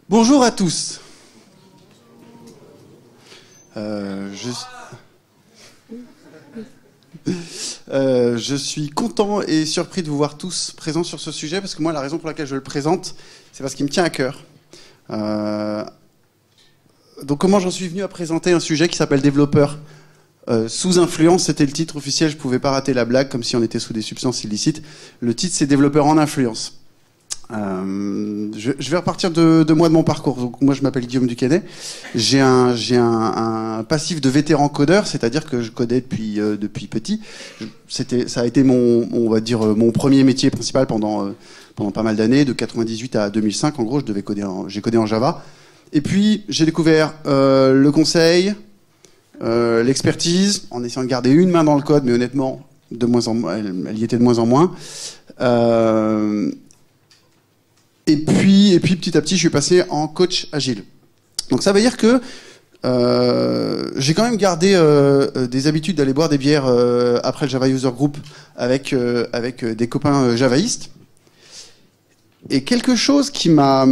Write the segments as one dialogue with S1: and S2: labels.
S1: Bonjour à tous. Je suis content et surpris de vous voir tous présents sur ce sujet, parce que moi, la raison pour laquelle je le présente, c'est parce qu'il me tient à cœur. Donc comment j'en suis venu à présenter un sujet qui s'appelle développeur sous influence? C'était le titre officiel, je pouvais pas rater la blague, comme si on était sous des substances illicites. Le titre, c'est développeur en influence. Je vais repartir de moi, de mon parcours. Donc, moi, je m'appelle Guillaume Ducadet. J'ai un passif de vétéran codeur, c'est-à-dire que je codais depuis petit. Ça a été on va dire, mon premier métier principal pendant pas mal d'années, de 98 à 2005. En gros, j'ai codé en Java. Et puis, j'ai découvert le conseil, l'expertise, en essayant de garder une main dans le code, mais honnêtement, elle y était de moins en moins. Et puis, petit à petit, je suis passé en coach agile. Donc, ça veut dire que j'ai quand même gardé des habitudes d'aller boire des bières après le Java User Group avec des copains javaïstes. Et quelque chose qui m'a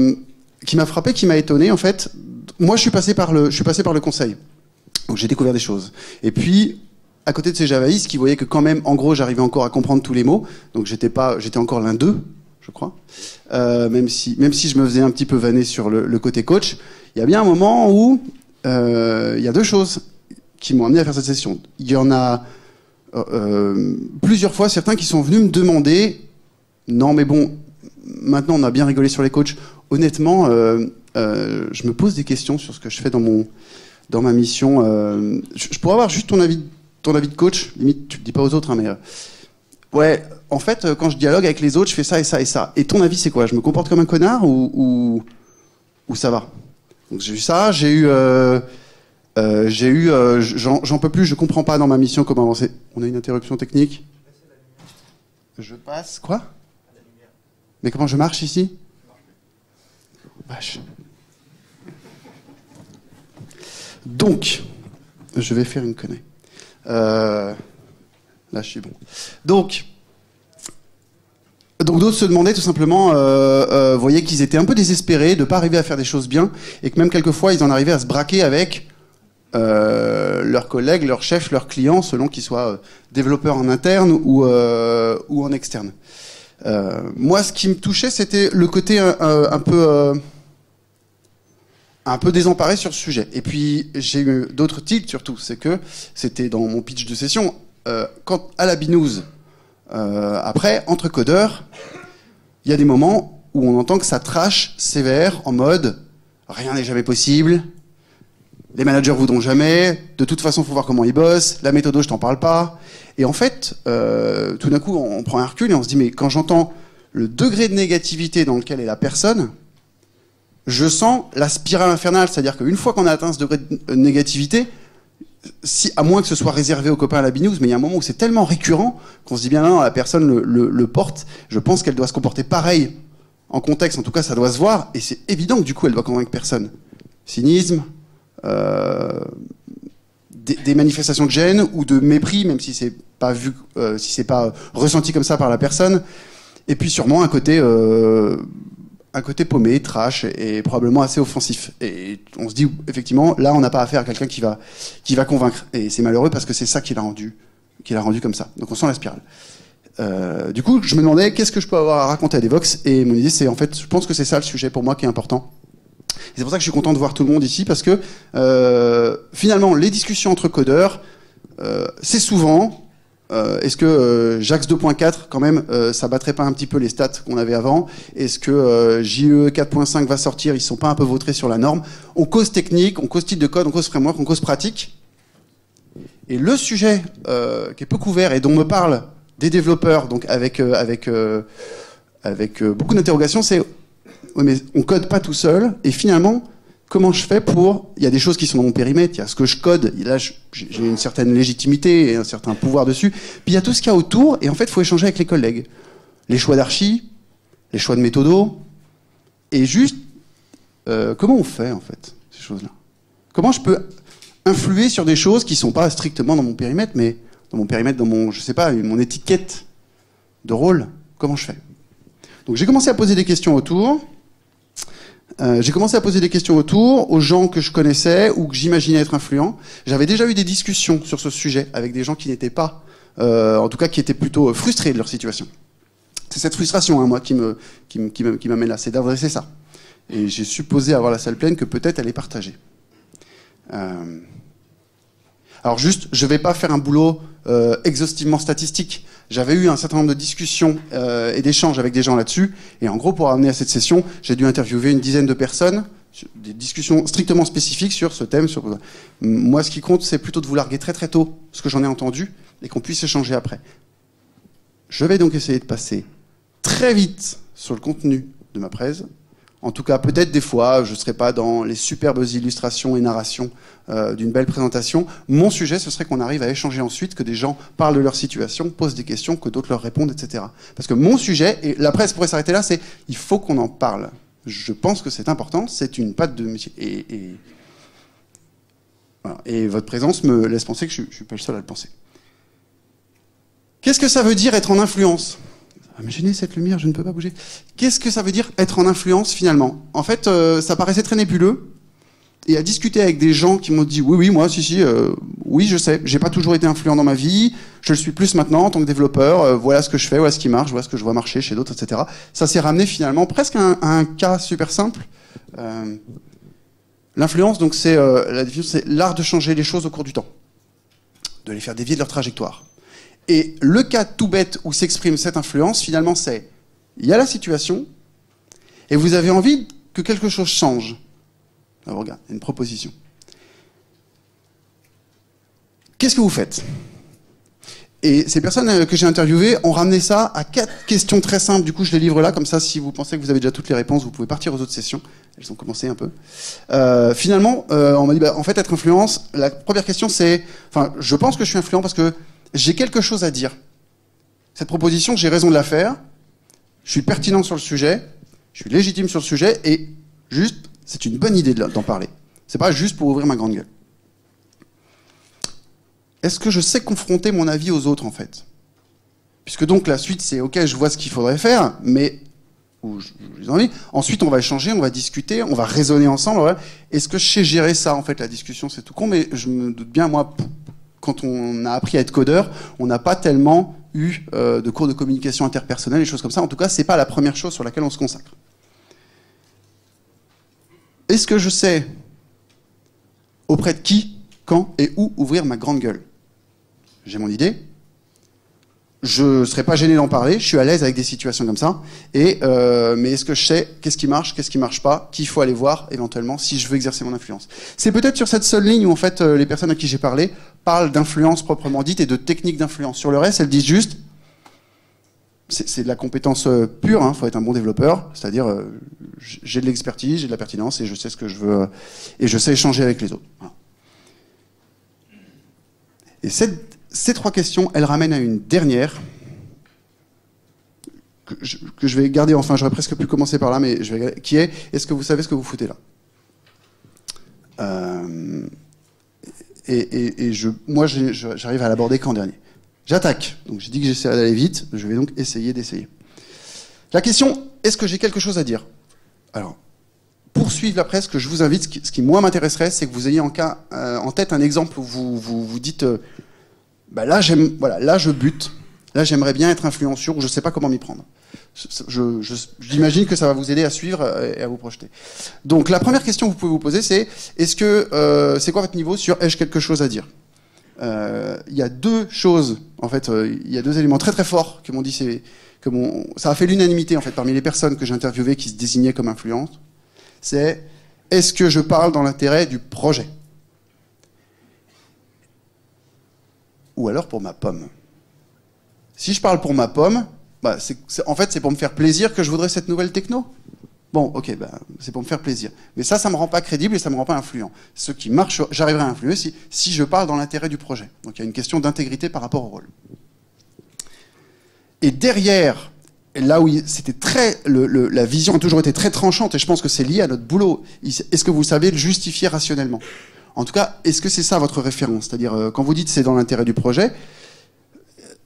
S1: frappé, qui m'a étonné, en fait, moi, je suis passé par le conseil. Donc, j'ai découvert des choses. Et puis, à côté de ces javaïstes qui voyaient que quand même, en gros, j'arrivais encore à comprendre tous les mots. Donc, j'étais encore l'un d'eux, je crois. Même si je me faisais un petit peu vanner sur le côté coach, il y a bien un moment où il y a deux choses qui m'ont amené à faire cette session. Il y en a plusieurs fois certains qui sont venus me demander, non mais bon, maintenant on a bien rigolé sur les coachs, honnêtement, je me pose des questions sur ce que je fais dans ma mission. Je pourrais avoir juste ton avis de coach, limite tu le dis pas aux autres, hein, mais ouais, en fait, quand je dialogue avec les autres, je fais ça et ça et ça. Et ton avis, c'est quoi? Je me comporte comme un connard ou ça va? Donc j'ai eu ça, j'en peux plus, je comprends pas dans ma mission comment avancer. On a une interruption technique. Je passe, quoi? Mais comment je marche ici? Vache. Donc, je vais faire une connerie. Là, je suis bon. Donc d'autres se demandaient tout simplement, voyaient qu'ils étaient un peu désespérés de ne pas arriver à faire des choses bien, et que même quelquefois ils en arrivaient à se braquer avec leurs collègues, leurs chefs, leurs clients, selon qu'ils soient développeurs en interne ou en externe. Moi, ce qui me touchait, c'était le côté un peu désemparé sur ce sujet. Et puis j'ai eu d'autres tilts surtout, c'est que c'était dans mon pitch de session, quand à la binouse, après, entre codeurs, il y a des moments où on entend que ça trash sévère, en mode « rien n'est jamais possible », les managers voudront jamais, de toute façon, il faut voir comment ils bossent, la méthode, je t'en parle pas. Et en fait, tout d'un coup, on prend un recul et on se dit « mais quand j'entends le degré de négativité dans lequel est la personne, je sens la spirale infernale ». C'est-à-dire qu'une fois qu'on a atteint ce degré de négativité, à moins que ce soit réservé aux copains à la binouse, mais il y a un moment où c'est tellement récurrent qu'on se dit bien non, la personne le porte. Je pense qu'elle doit se comporter pareil en contexte, en tout cas ça doit se voir, et c'est évident que du coup elle doit convaincre personne. Cynisme, des manifestations de gêne ou de mépris, même si c'est pas vu, si c'est pas ressenti comme ça par la personne, et puis sûrement un côté paumé, trash et probablement assez offensif. Et on se dit, effectivement, là, on n'a pas affaire à quelqu'un qui va convaincre. Et c'est malheureux parce que c'est ça qui l'a rendu comme ça. Donc on sent la spirale. Du coup, je me demandais, qu'est-ce que je peux avoir à raconter à Devoxx? Et mon idée, c'est en fait, je pense que c'est ça le sujet pour moi qui est important. Et c'est pour ça que je suis content de voir tout le monde ici, parce que finalement, les discussions entre codeurs, c'est souvent... est-ce que JAX 2.4 quand même ça battrait pas un petit peu les stats qu'on avait avant? Est-ce que JE 4.5 va sortir? Ils sont pas un peu vautrés sur la norme? On cause technique, on cause style de code, on cause framework, on cause pratique. Et le sujet qui est peu couvert et dont me parlent des développeurs, donc avec beaucoup d'interrogations, c'est ouais, mais on code pas tout seul, et finalement comment je fais pour... Il y a des choses qui sont dans mon périmètre, il y a ce que je code, et là j'ai une certaine légitimité et un certain pouvoir dessus, puis il y a tout ce qu'il y a autour, et en fait il faut échanger avec les collègues. Les choix d'archi, les choix de méthodo, et juste comment on fait en fait ces choses-là? Comment je peux influer sur des choses qui sont pas strictement dans mon périmètre, mais dans mon périmètre, dans mon, je sais pas, mon étiquette de rôle? Comment je fais? Donc j'ai commencé à poser des questions autour. J'ai commencé à poser des questions autour, aux gens que je connaissais ou que j'imaginais être influents. J'avais déjà eu des discussions sur ce sujet avec des gens qui n'étaient pas, en tout cas qui étaient plutôt frustrés de leur situation. C'est cette frustration, hein, moi, qui m'amène là, c'est d'adresser ça. Et j'ai supposé avoir la salle pleine que peut-être elle est partagée. Alors juste, je ne vais pas faire un boulot exhaustivement statistique. J'avais eu un certain nombre de discussions et d'échanges avec des gens là-dessus. Et en gros, pour amener à cette session, j'ai dû interviewer une dizaine de personnes, des discussions strictement spécifiques sur ce thème. Moi, ce qui compte, c'est plutôt de vous larguer très très tôt ce que j'en ai entendu et qu'on puisse échanger après. Je vais donc essayer de passer très vite sur le contenu de ma presse. En tout cas, peut-être des fois, je ne serai pas dans les superbes illustrations et narrations d'une belle présentation. Mon sujet, ce serait qu'on arrive à échanger ensuite, que des gens parlent de leur situation, posent des questions, que d'autres leur répondent, etc. Parce que mon sujet, et la presse pourrait s'arrêter là, c'est il faut qu'on en parle. Je pense que c'est important, c'est une patte de métier. Voilà. Et votre présence me laisse penser que je ne suis pas le seul à le penser. Qu'est-ce que ça veut dire être en influence ? Imaginez cette lumière, je ne peux pas bouger. Qu'est-ce que ça veut dire être en influence finalement ? En fait, ça paraissait très nébuleux. Et à discuter avec des gens qui m'ont dit oui, moi, oui, je sais, j'ai pas toujours été influent dans ma vie, je le suis plus maintenant en tant que développeur, voilà ce que je fais, voilà ce qui marche, voilà ce que je vois marcher chez d'autres, etc. Ça s'est ramené finalement presque à un cas super simple. L'influence, donc, la définition, c'est l'art de changer les choses au cours du temps, de les faire dévier de leur trajectoire. Et le cas tout bête où s'exprime cette influence, finalement, c'est il y a la situation, et vous avez envie que quelque chose change. Alors regarde, il y a une proposition. Qu'est-ce que vous faites ? Et ces personnes que j'ai interviewées ont ramené ça à 4 questions très simples. Du coup, je les livre là, comme ça, si vous pensez que vous avez déjà toutes les réponses, vous pouvez partir aux autres sessions. Elles ont commencé un peu. Finalement, on m'a dit, en fait, être influence, la première question, c'est... Enfin, je pense que je suis influent parce que j'ai quelque chose à dire. Cette proposition, j'ai raison de la faire. Je suis pertinent sur le sujet. Je suis légitime sur le sujet. Et juste, c'est une bonne idée d'en parler. C'est pas juste pour ouvrir ma grande gueule. Est-ce que je sais confronter mon avis aux autres, en fait ? Puisque donc, la suite, c'est OK, je vois ce qu'il faudrait faire, mais... j'ai envie. Ensuite, on va échanger, on va discuter, on va raisonner ensemble. Ouais. Est-ce que je sais gérer ça, en fait, la discussion, c'est tout con, mais je me doute bien, moi... Quand on a appris à être codeur, on n'a pas tellement eu de cours de communication interpersonnelle, des choses comme ça. En tout cas, c'est pas la première chose sur laquelle on se consacre. Est-ce que je sais auprès de qui, quand et où ouvrir ma grande gueule ? J'ai mon idée. Je ne serais pas gêné d'en parler. Je suis à l'aise avec des situations comme ça. Mais est-ce que je sais qu'est-ce qui marche pas, qui il faut aller voir éventuellement si je veux exercer mon influence ? C'est peut-être sur cette seule ligne où en fait les personnes à qui j'ai parlé parlent d'influence proprement dite et de technique d'influence. Sur le reste, elles disent juste, c'est de la compétence pure. Il faut être un bon développeur, c'est-à-dire j'ai de l'expertise, j'ai de la pertinence et je sais ce que je veux et je sais échanger avec les autres. Voilà. Et ces 3 questions, elles ramènent à une dernière que je vais garder, enfin j'aurais presque pu commencer par là, mais je vais garder, qui est, est-ce que vous savez ce que vous foutez là ? Moi j'arrive à l'aborder qu'en dernier. J'attaque, donc j'ai dit que j'essaierais d'aller vite, je vais donc essayer d'essayer. La question, est-ce que j'ai quelque chose à dire ? Alors, pour suivre la presse, que je vous invite, ce qui moi m'intéresserait, c'est que vous ayez en tête un exemple où vous dites... là, je bute. Là, j'aimerais bien être influenceur, ou je ne sais pas comment m'y prendre. J'imagine que ça va vous aider à suivre et à vous projeter. Donc, la première question que vous pouvez vous poser, c'est c'est quoi votre niveau sur ai-je quelque chose à dire ? Il y a 2 choses, en fait, il y a 2 éléments très très forts que m'ont dit, ça a fait l'unanimité en fait parmi les personnes que j'ai interviewées qui se désignaient comme influentes. C'est est-ce que je parle dans l'intérêt du projet ? Ou alors pour ma pomme. Si je parle pour ma pomme, en fait, c'est pour me faire plaisir que je voudrais cette nouvelle techno. Bon, ok, c'est pour me faire plaisir. Mais ça me rend pas crédible et ça me rend pas influent. Ce qui marche, j'arriverai à influer si je parle dans l'intérêt du projet. Donc il y a une question d'intégrité par rapport au rôle. Et derrière, là où la vision a toujours été très tranchante, et je pense que c'est lié à notre boulot, est-ce que vous savez le justifier rationnellement ? En tout cas, est-ce que c'est ça votre référence ? C'est-à-dire, quand vous dites c'est dans l'intérêt du projet,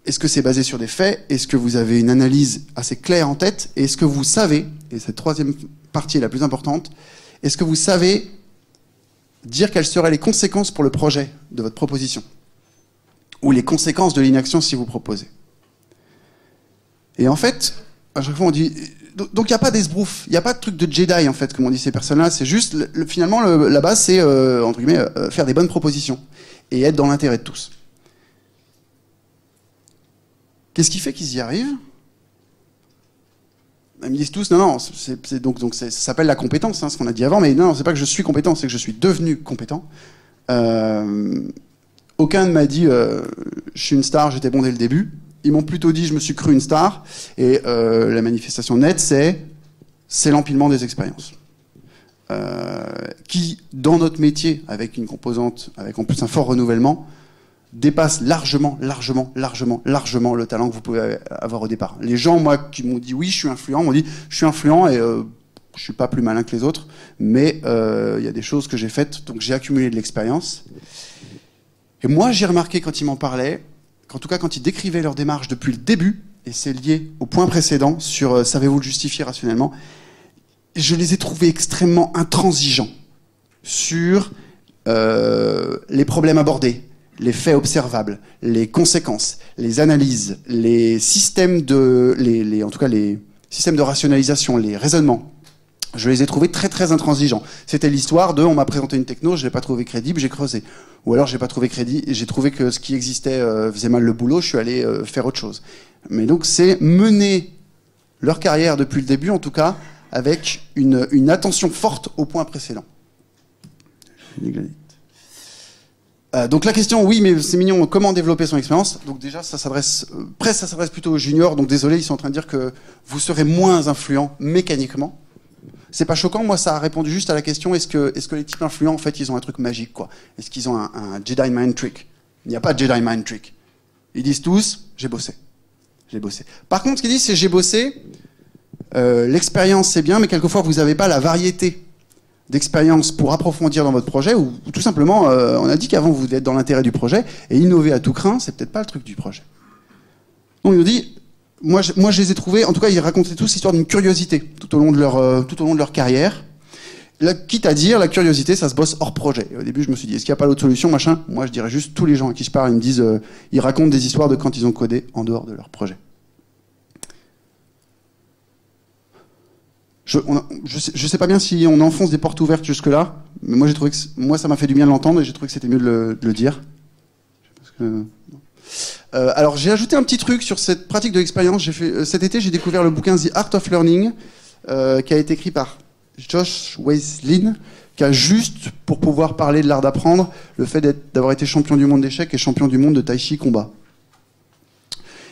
S1: est-ce que c'est basé sur des faits ? Est-ce que vous avez une analyse assez claire en tête ? Et est-ce que vous savez, et c'est le troisième partie est la plus importante. Est-ce que vous savez dire quelles seraient les conséquences pour le projet de votre proposition? Ou les conséquences de l'inaction si vous proposez? Et en fait, à chaque fois on dit... Donc il n'y a pas d'esbrouf, il n'y a pas de truc de Jedi en fait, comme on dit ces personnes-là. C'est juste, finalement, la base c'est, entre guillemets, faire des bonnes propositions et être dans l'intérêt de tous. Qu'est-ce qui fait qu'ils y arrivent? Ils me disent tous, non, donc ça s'appelle la compétence, hein, ce qu'on a dit avant, mais non, c'est pas que je suis compétent, c'est que je suis devenu compétent. Aucun ne m'a dit, je suis une star, j'étais bon dès le début. Ils m'ont plutôt dit, je me suis cru une star. Et la manifestation nette, c'est l'empilement des expériences. Qui, dans notre métier, avec une composante, avec en plus un fort renouvellement, dépasse largement le talent que vous pouvez avoir au départ. Les gens, moi, qui m'ont dit oui, je suis influent, m'ont dit je suis influent et je suis pas plus malin que les autres, mais il y a des choses que j'ai faites, donc j'ai accumulé de l'expérience. Et moi, j'ai remarqué quand ils m'en parlaient, qu'en tout cas quand ils décrivaient leur démarche depuis le début, et c'est lié au point précédent sur savez-vous le justifier rationnellement, je les ai trouvés extrêmement intransigeants sur les problèmes abordés, les faits observables, les conséquences, les analyses, les systèmes en tout cas les systèmes de rationalisation, les raisonnements. Je les ai trouvés très très intransigeants. C'était l'histoire de on m'a présenté une techno, je l'ai pas trouvé crédible, j'ai creusé. Ou alors j'ai pas trouvé crédit et j'ai trouvé que ce qui existait faisait mal le boulot, je suis allé faire autre chose. Mais donc c'est mener leur carrière depuis le début en tout cas avec une attention forte au point précédent. Donc la question, oui, mais c'est mignon, comment développer son expérience? Donc déjà, ça s'adresse plutôt aux juniors, donc désolé, ils sont en train de dire que vous serez moins influent mécaniquement. C'est pas choquant, moi ça a répondu juste à la question, est-ce que les types influents, en fait, ils ont un truc magique, quoi? Est-ce qu'ils ont un Jedi Mind Trick? Il n'y a pas de Jedi Mind Trick. Ils disent tous, j'ai bossé. Par contre, ce qu'ils disent, c'est j'ai bossé, l'expérience c'est bien, mais quelquefois vous n'avez pas la variété d'expérience pour approfondir dans votre projet, ou tout simplement, on a dit qu'avant vous êtes dans l'intérêt du projet, et innover à tout crin, c'est peut-être pas le truc du projet. Donc il nous dit, moi je les ai trouvés, en tout cas ils racontaient tous l'histoire d'une curiosité tout au long de leur carrière. Là, quitte à dire, la curiosité, ça se bosse hors projet. Et au début, je me suis dit, est-ce qu'il n'y a pas d'autre solution, machin? Moi, je dirais juste, tous les gens à qui je parle, ils me disent, ils racontent des histoires de quand ils ont codé en dehors de leur projet. Je sais pas bien si on enfonce des portes ouvertes jusque-là, mais moi j'ai trouvé que ça m'a fait du bien de l'entendre et j'ai trouvé que c'était mieux de le dire. Alors j'ai ajouté un petit truc sur cette pratique de l'expérience. Cet été j'ai découvert le bouquin The Art of Learning qui a été écrit par Josh Waislin, qui a juste pour pouvoir parler de l'art d'apprendre le fait d'avoir été champion du monde d'échecs et champion du monde de tai chi combat.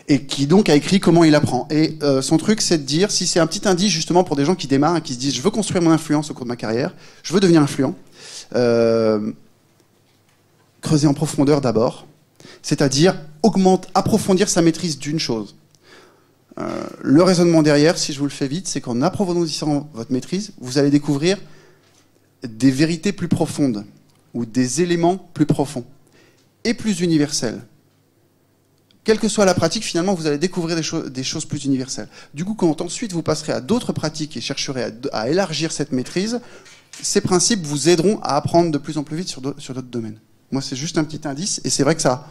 S1: Et qui donc a écrit comment il apprend. Et son truc, c'est de dire, si c'est un petit indice justement pour des gens qui démarrent et qui se disent, je veux construire mon influence au cours de ma carrière, je veux devenir influent, creuser en profondeur d'abord, c'est-à-dire approfondir sa maîtrise d'une chose. Le raisonnement derrière, si je vous le fais vite, c'est qu'en approfondissant votre maîtrise, vous allez découvrir des vérités plus profondes, ou des éléments plus profonds, et plus universels. Quelle que soit la pratique, finalement, vous allez découvrir des choses plus universelles. Du coup, quand ensuite vous passerez à d'autres pratiques et chercherez à élargir cette maîtrise, ces principes vous aideront à apprendre de plus en plus vite sur d'autres domaines. Moi, c'est juste un petit indice, et c'est vrai que ça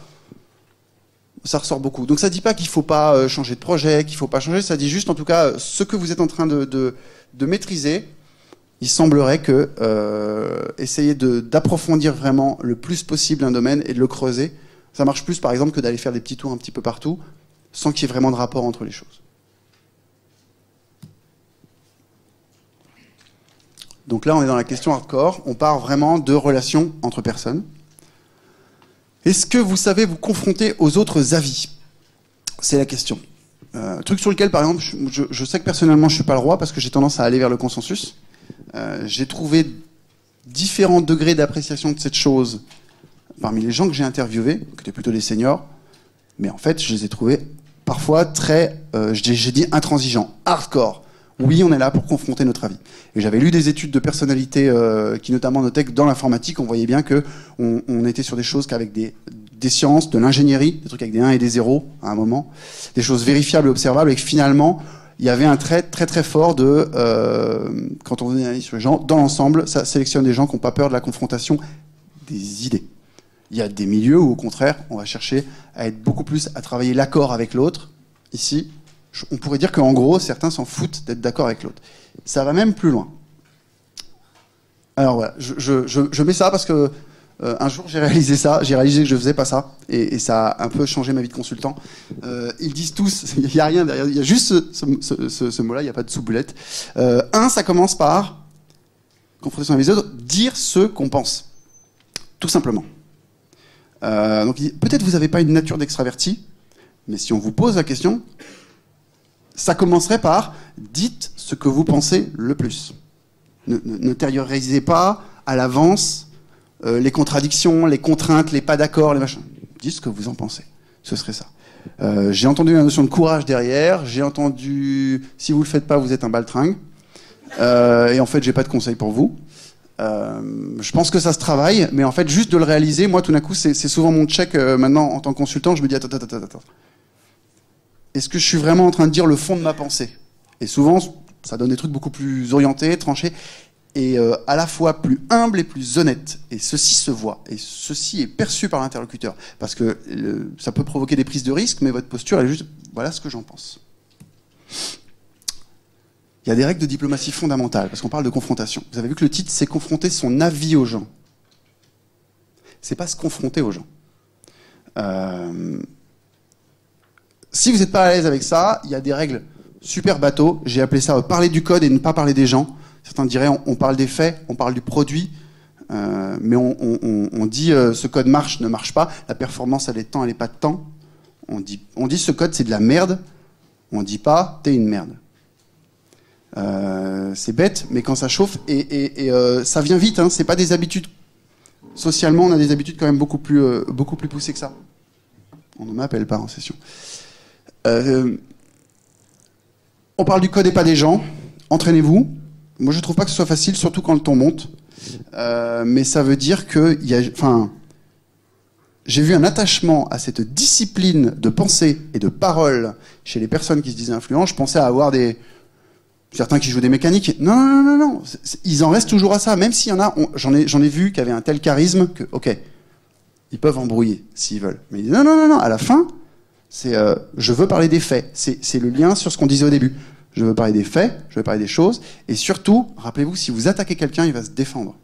S1: ressort beaucoup. Donc ça ne dit pas qu'il ne faut pas changer de projet, qu'il ne faut pas changer, ça dit juste, en tout cas, ce que vous êtes en train de maîtriser, il semblerait que essayer d'approfondir vraiment le plus possible un domaine et de le creuser, ça marche plus, par exemple, que d'aller faire des petits tours un petit peu partout, sans qu'il y ait vraiment de rapport entre les choses. Donc là, on est dans la question hardcore. On part vraiment de relations entre personnes. Est-ce que vous savez vous confronter aux autres avis? C'est la question. Truc sur lequel, par exemple, je sais que personnellement, je suis pas le roi, parce que j'ai tendance à aller vers le consensus. J'ai trouvé différents degrés d'appréciation de cette chose parmi les gens que j'ai interviewés, qui étaient plutôt des seniors, mais en fait, je les ai trouvés parfois très, j'ai dit intransigeants, hardcore. Oui, on est là pour confronter notre avis. Et j'avais lu des études de personnalité qui notamment notaient que dans l'informatique, on voyait bien que on était sur des choses qu'avec des sciences, de l'ingénierie, des trucs avec des 1 et des 0 à un moment, des choses vérifiables et observables, et que finalement, il y avait un trait très très fort de, quand on analyse sur les gens, dans l'ensemble, ça sélectionne des gens qui n'ont pas peur de la confrontation des idées. Il y a des milieux où, au contraire, on va chercher à être beaucoup plus, à travailler l'accord avec l'autre. Ici, on pourrait dire qu'en gros, certains s'en foutent d'être d'accord avec l'autre. Ça va même plus loin. Alors voilà, je mets ça parce que un jour j'ai réalisé ça, j'ai réalisé que je faisais pas ça, et ça a un peu changé ma vie de consultant. Ils disent tous, il n'y a rien derrière, il y a juste ce mot-là, il n'y a pas de sous-boulette. Ça commence par, confrontation avec les autres, dire ce qu'on pense. Tout simplement. Donc peut-être vous n'avez pas une nature d'extraverti, mais si on vous pose la question, ça commencerait par dites ce que vous pensez le plus. Ne tériorisez pas à l'avance les contradictions, les contraintes, les pas d'accord, les machins. Dites ce que vous en pensez. Ce serait ça. J'ai entendu la notion de courage derrière. J'ai entendu si vous le faites pas, vous êtes un baltringue. Et en fait, j'ai pas de conseil pour vous. Je pense que ça se travaille, mais en fait, juste de le réaliser, moi, tout d'un coup, c'est souvent mon check maintenant en tant que consultant. Je me dis attends. Est-ce que je suis vraiment en train de dire le fond de ma pensée? Et souvent, ça donne des trucs beaucoup plus orientés, tranchés, et à la fois plus humbles et plus honnêtes. Et ceci se voit, et ceci est perçu par l'interlocuteur. Parce que ça peut provoquer des prises de risque, mais votre posture, elle est juste, voilà ce que j'en pense. Il y a des règles de diplomatie fondamentales, parce qu'on parle de confrontation. Vous avez vu que le titre, c'est confronter son avis aux gens. C'est pas se confronter aux gens. Si vous n'êtes pas à l'aise avec ça, il y a des règles super bateau. J'ai appelé ça parler du code et ne pas parler des gens. Certains diraient on parle des faits, on parle du produit, mais on dit ce code marche, ne marche pas. La performance, elle est de temps, elle n'est pas de temps. On dit ce code, c'est de la merde. On dit pas t'es une merde. C'est bête, mais quand ça chauffe, et ça vient vite, hein, c'est pas des habitudes. Socialement, on a des habitudes quand même beaucoup plus poussées que ça. On ne m'appelle pas en session. On parle du code et pas des gens. Entraînez-vous. Moi, je trouve pas que ce soit facile, surtout quand le ton monte. Mais ça veut dire que j'ai vu un attachement à cette discipline de pensée et de parole chez les personnes qui se disaient influents. Je pensais à avoir certains qui jouent des mécaniques. Non. Ils en restent toujours à ça. Même s'il y en a, j'en ai vu qui avaient un tel charisme que, ok, ils peuvent embrouiller s'ils veulent. Mais non. À la fin, c'est je veux parler des faits. C'est le lien sur ce qu'on disait au début. Je veux parler des faits, je veux parler des choses. Et surtout, rappelez-vous, si vous attaquez quelqu'un, il va se défendre.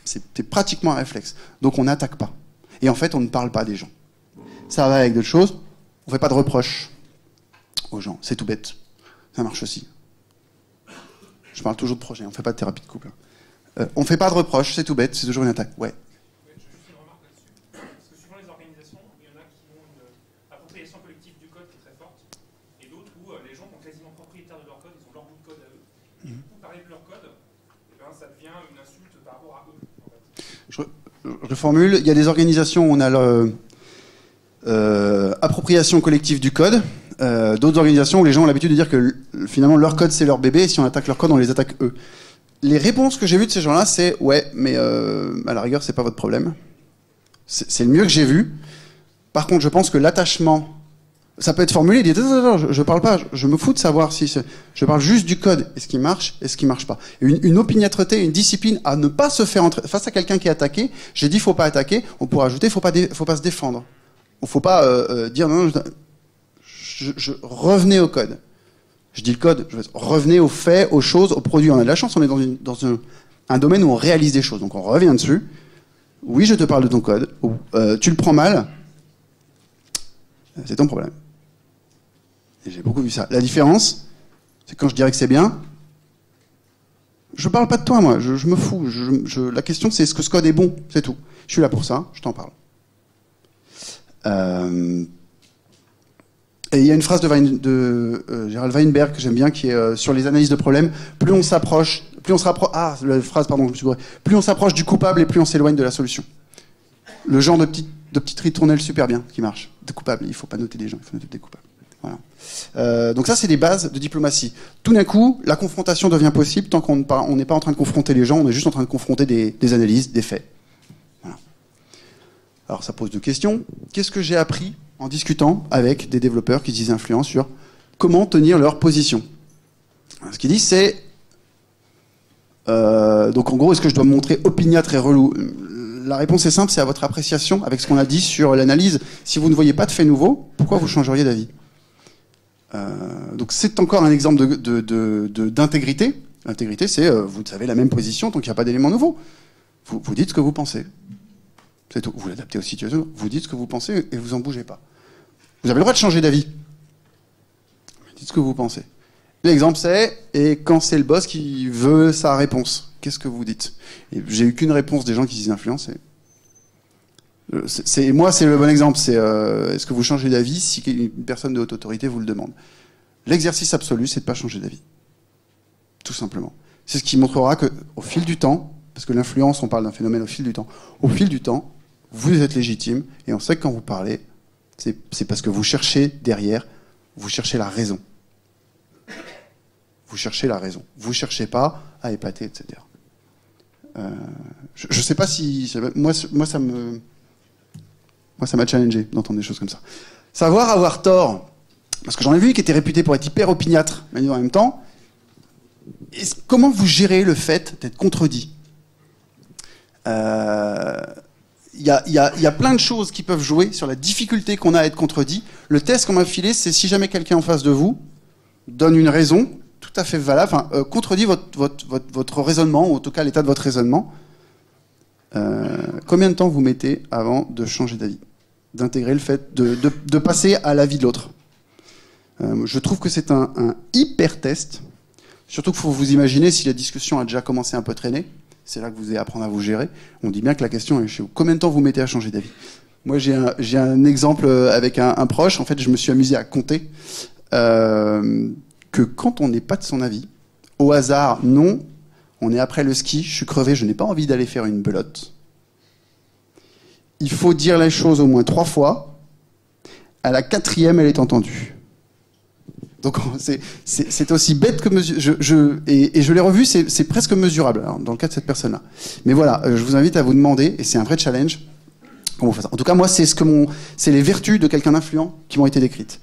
S1: C'est pratiquement un réflexe. Donc on n'attaque pas. Et en fait, on ne parle pas des gens. Ça va avec d'autres choses. On ne fait pas de reproches aux gens. C'est tout bête. Ça marche aussi. Je parle toujours de projet. On ne fait pas de thérapie de couple. On ne fait pas de reproches. C'est tout bête. C'est toujours une attaque. Ouais.
S2: Juste une remarque là-dessus. Parce que suivant les organisations, il y en a qui ont une appropriation collective du code qui est très forte, et d'autres où les gens sont quasiment propriétaires de leur code, ils ont leur bout de code à eux. Et du coup, parler de leur code, ça devient une insulte par rapport à eux. En fait.
S1: Je formule. Il y a des organisations où on a l'appropriation collective du code. D'autres organisations où les gens ont l'habitude de dire que finalement leur code c'est leur bébé, et si on attaque leur code, on les attaque eux. Les réponses que j'ai vues de ces gens-là, c'est ouais, mais à la rigueur, c'est pas votre problème. C'est le mieux que j'ai vu. Par contre, je pense que l'attachement, ça peut être formulé. Il dit je parle pas, je me fous de savoir si je parle juste du code. Est-ce qu'il marche, est-ce qu'il marche pas. Une opiniâtreté, une discipline à ne pas se faire entrer face à quelqu'un qui est attaqué. J'ai dit faut pas attaquer. On pourrait ajouter faut pas se défendre. Il faut pas dire non. Revenez au code. Je dis le code, revenez aux faits, aux choses, aux produits. On a de la chance, on est dans un domaine où on réalise des choses. Donc on revient dessus. Oui, je te parle de ton code. Tu le prends mal. C'est ton problème. Et j'ai beaucoup vu ça. La différence, c'est quand je dirais que c'est bien, je parle pas de toi, moi. Je me fous. La question, c'est est-ce que ce code est bon? C'est tout. Je suis là pour ça, je t'en parle. Et il y a une phrase de Gerald Weinberg que j'aime bien, qui est sur les analyses de problèmes. Plus on s'approche, plus on se rapproche. Ah, la phrase, pardon, je me suis gouré. Plus on s'approche du coupable et plus on s'éloigne de la solution. Le genre de petite ritournelle super bien qui marche. De coupable, il faut pas noter des gens, il faut noter des coupables. Voilà. Donc ça, c'est des bases de diplomatie. Tout d'un coup, la confrontation devient possible tant qu'on n'est pas en train de confronter les gens, on est juste en train de confronter des analyses, des faits. Voilà. Alors ça pose deux questions. Qu'est-ce que j'ai appris en discutant avec des développeurs qui se disaient influents sur comment tenir leur position. Ce qu'il dit, c'est... donc en gros, est-ce que je dois me montrer opiniâtre et relou? La réponse est simple, c'est à votre appréciation, avec ce qu'on a dit sur l'analyse. Si vous ne voyez pas de faits nouveaux, pourquoi vous changeriez d'avis? Donc c'est encore un exemple d'intégrité. L'intégrité, c'est vous avez la même position, donc il n'y a pas d'éléments nouveaux. Vous dites ce que vous pensez. C'est tout. Vous l'adaptez aux situations, vous dites ce que vous pensez et vous en bougez pas. Vous avez le droit de changer d'avis. Dites ce que vous pensez. L'exemple c'est, et quand c'est le boss qui veut sa réponse, qu'est-ce que vous dites? Et j'ai eu qu'une réponse des gens qui disent influence, moi c'est le bon exemple, c'est est-ce que vous changez d'avis si une personne de haute autorité vous le demande? L'exercice absolu, c'est de pas changer d'avis. Tout simplement. C'est ce qui montrera que au fil du temps, parce que l'influence, on parle d'un phénomène au fil du temps, vous êtes légitime, et on sait que quand vous parlez, c'est parce que vous cherchez derrière, vous cherchez la raison. Vous cherchez la raison. Vous cherchez pas à épater, etc. Je sais pas si... Moi, ça m'a challengé d'entendre des choses comme ça. Savoir avoir tort, parce que j'en ai vu qui étaient réputés pour être hyper opiniâtres, mais en même temps, comment vous gérez le fait d'être contredit? Il y a plein de choses qui peuvent jouer sur la difficulté qu'on a à être contredit. Le test qu'on m'a filé, c'est si jamais quelqu'un en face de vous donne une raison tout à fait valable, contredit votre raisonnement, ou en tout cas l'état de votre raisonnement, combien de temps vous mettez avant de changer d'avis, d'intégrer le fait de passer à l'avis de l'autre? Je trouve que c'est un hyper test, surtout qu'il faut vous imaginer si la discussion a déjà commencé un peu traîner. C'est là que vous allez apprendre à vous gérer. On dit bien que la question est chez vous. Combien de temps vous mettez à changer d'avis? Moi, j'ai un exemple avec un proche. En fait, je me suis amusé à compter que quand on n'est pas de son avis, au hasard, non, on est après le ski, je suis crevé, je n'ai pas envie d'aller faire une belote. Il faut dire les choses au moins 3 fois. À la 4e, elle est entendue. Donc c'est aussi bête que mesurable. Et je l'ai revu, c'est presque mesurable alors, dans le cas de cette personne-là. Mais voilà, je vous invite à vous demander, et c'est un vrai challenge, comment on fait ça. En tout cas, moi, c'est les vertus de quelqu'un d'influent qui m'ont été décrites.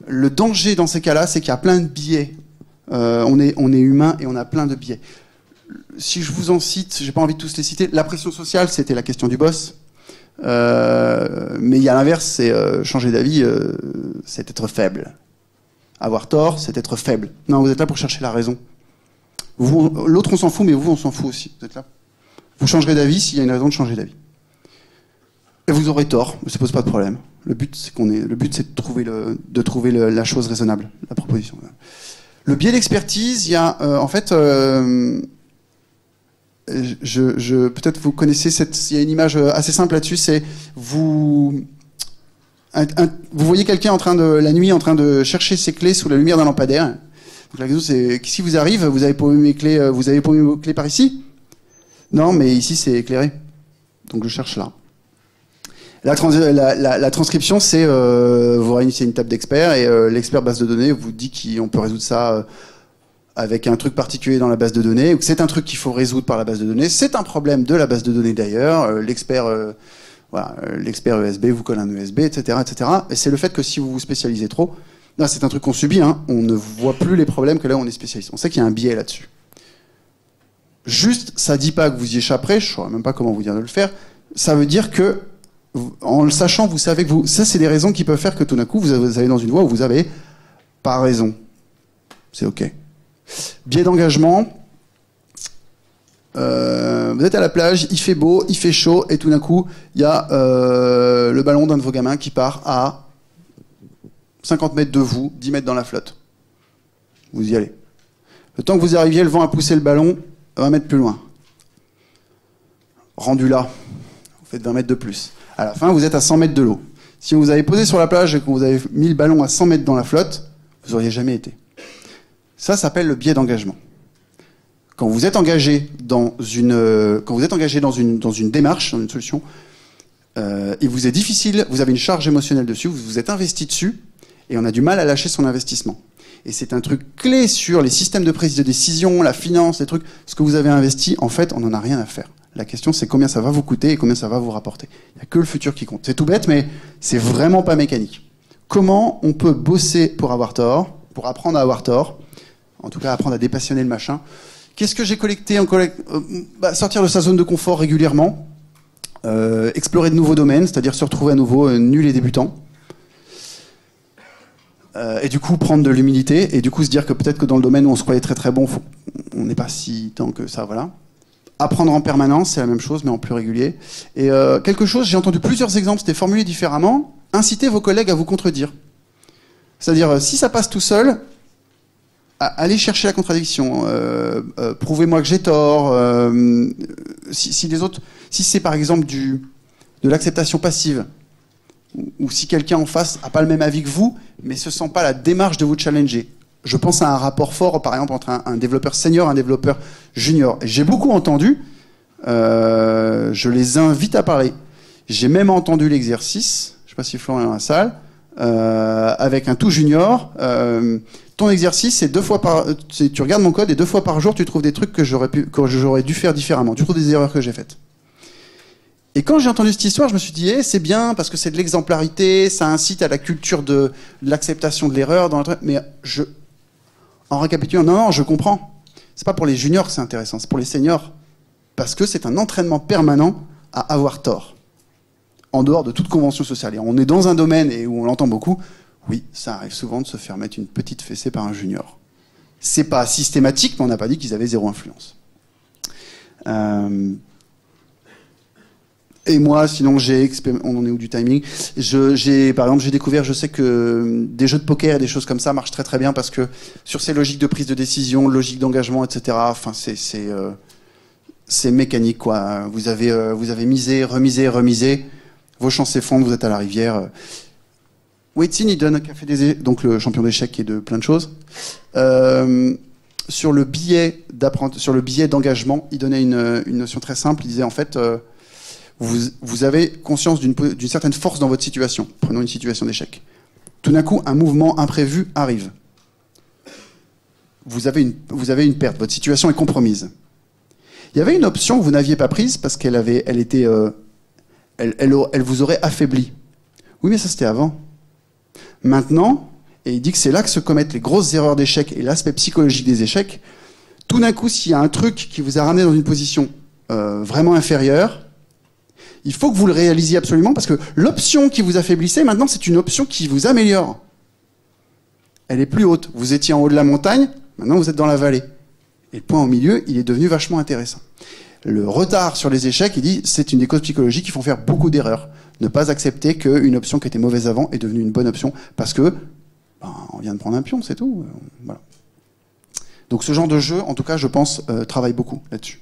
S1: Le danger dans ces cas-là, c'est qu'il y a plein de biais. On est humain et on a plein de biais. Si je vous en cite, j'ai pas envie de tous les citer. La pression sociale, c'était la question du boss. Mais il y a l'inverse, c'est changer d'avis, c'est être faible. Avoir tort, c'est être faible. Non, vous êtes là pour chercher la raison. L'autre, on s'en fout, mais vous, on s'en fout aussi. Vous êtes là. Vous changerez d'avis s'il y a une raison de changer d'avis. Et vous aurez tort, mais ça pose pas de problème. Le but, c'est de trouver la chose raisonnable, la proposition. Le biais d'expertise, il y a, en fait, peut-être vous connaissez il y a une image assez simple là-dessus, c'est vous voyez quelqu'un la nuit en train de chercher ses clés sous la lumière d'un lampadaire. Donc la question c'est, qu'est-ce qui vous arrive? Vous avez paumé mes clés, vos clés par ici? Non, mais ici c'est éclairé. Donc je cherche là. La transcription, c'est vous réunissez une table d'experts et l'expert base de données vous dit qu'on peut résoudre ça avec un truc particulier dans la base de données, ou que c'est un truc qu'il faut résoudre par la base de données. C'est un problème de la base de données d'ailleurs. L'expert USB vous colle un USB, etc., etc. Et c'est le fait que si vous vous spécialisez trop, là c'est un truc qu'on subit, hein, on ne voit plus les problèmes que là on est spécialiste. On sait qu'il y a un biais là-dessus. Juste, ça dit pas que vous y échapperez, je ne saurais même pas comment vous dire de le faire, ça veut dire que, en le sachant, vous savez que ça c'est des raisons qui peuvent faire que tout d'un coup vous allez dans une voie où vous avez pas raison. C'est ok. Biais d'engagement, vous êtes à la plage, il fait beau, il fait chaud, et tout d'un coup, il y a le ballon d'un de vos gamins qui part à 50 mètres de vous, 10 mètres dans la flotte. Vous y allez. Le temps que vous arriviez, le vent a poussé le ballon 20 mètres plus loin. Rendu là, vous faites 20 mètres de plus. À la fin, vous êtes à 100 mètres de l'eau. Si vous avez posé sur la plage et que vous avez mis le ballon à 100 mètres dans la flotte, vous n'auriez jamais été. Ça s'appelle le biais d'engagement. Quand vous êtes engagé dans une démarche, dans une solution, il vous est difficile, vous avez une charge émotionnelle dessus, vous vous êtes investi dessus, et on a du mal à lâcher son investissement. Et c'est un truc clé sur les systèmes de prise de décision, la finance, les trucs. Ce que vous avez investi, en fait, on n'en a rien à faire. La question, c'est combien ça va vous coûter et combien ça va vous rapporter. Il n'y a que le futur qui compte. C'est tout bête, mais c'est vraiment pas mécanique. Comment on peut bosser pour avoir tort? pour apprendre à avoir tort. En tout cas, apprendre à dépassionner le machin. Qu'est-ce que j'ai collecté sortir de sa zone de confort régulièrement. Explorer de nouveaux domaines, c'est-à-dire se retrouver à nouveau nul et débutant. Et du coup, prendre de l'humilité. Et du coup, se dire que peut-être que dans le domaine où on se croyait très très bon, on n'est pas si tant que ça, voilà. Apprendre en permanence, c'est la même chose, mais en plus régulier. Et quelque chose, j'ai entendu plusieurs exemples, c'était formulé différemment. Incitez vos collègues à vous contredire. C'est-à-dire, si ça passe tout seul, allez chercher la contradiction. Prouvez-moi que j'ai tort. Si les autres, si c'est par exemple de l'acceptation passive, ou si quelqu'un en face n'a pas le même avis que vous, mais se sent pas la démarche de vous challenger. Je pense à un rapport fort, par exemple, entre un développeur senior et un développeur junior. J'ai beaucoup entendu, je les invite à parler. J'ai même entendu l'exercice, je ne sais pas si Florent est dans la salle, avec un tout junior. Ton exercice, c'est tu regardes mon code et 2 fois par jour, tu trouves des trucs que j'aurais dû faire différemment. Tu trouves des erreurs que j'ai faites. Et quand j'ai entendu cette histoire, je me suis dit, c'est bien parce que c'est de l'exemplarité, ça incite à la culture de l'acceptation de l'erreur. Mais en récapitulant, non, je comprends. C'est pas pour les juniors que c'est intéressant, c'est pour les seniors. Parce que c'est un entraînement permanent à avoir tort. En dehors de toute convention sociale. Et on est dans un domaine et où on l'entend beaucoup. Oui, ça arrive souvent de se faire mettre une petite fessée par un junior. C'est pas systématique, mais on n'a pas dit qu'ils avaient 0 influence. Et moi, sinon, on en est où du timing? Par exemple, j'ai découvert, je sais que des jeux de poker et des choses comme ça marchent très très bien parce que sur ces logiques de prise de décision, logique d'engagement, etc. Enfin, c'est mécanique, quoi. Vous avez misé, remisé, vos chances s'effondrent, vous êtes à la rivière. Wetsin, il donne un café donc le champion d'échecs et de plein de choses. Sur le billet d'engagement, il donnait une notion très simple. Il disait en fait, vous avez conscience d'une certaine force dans votre situation. Prenons une situation d'échec. Tout d'un coup, un mouvement imprévu arrive. Vous avez une perte. Votre situation est compromise. Il y avait une option que vous n'aviez pas prise parce qu'elle vous aurait affaibli. Oui, mais ça c'était avant. Maintenant, et il dit que c'est là que se commettent les grosses erreurs d'échec et l'aspect psychologique des échecs. Tout d'un coup, s'il y a un truc qui vous a ramené dans une position vraiment inférieure, il faut que vous le réalisiez absolument parce que l'option qui vous affaiblissait, maintenant, c'est une option qui vous améliore. Elle est plus haute. Vous étiez en haut de la montagne, maintenant vous êtes dans la vallée. Et le point au milieu, il est devenu vachement intéressant. Le retard sur les échecs, il dit, c'est une des causes psychologiques qui font faire beaucoup d'erreurs. Ne pas accepter qu'une option qui était mauvaise avant est devenue une bonne option parce que on vient de prendre un pion, c'est tout. Voilà. Donc ce genre de jeu, en tout cas, je pense, travaille beaucoup là-dessus.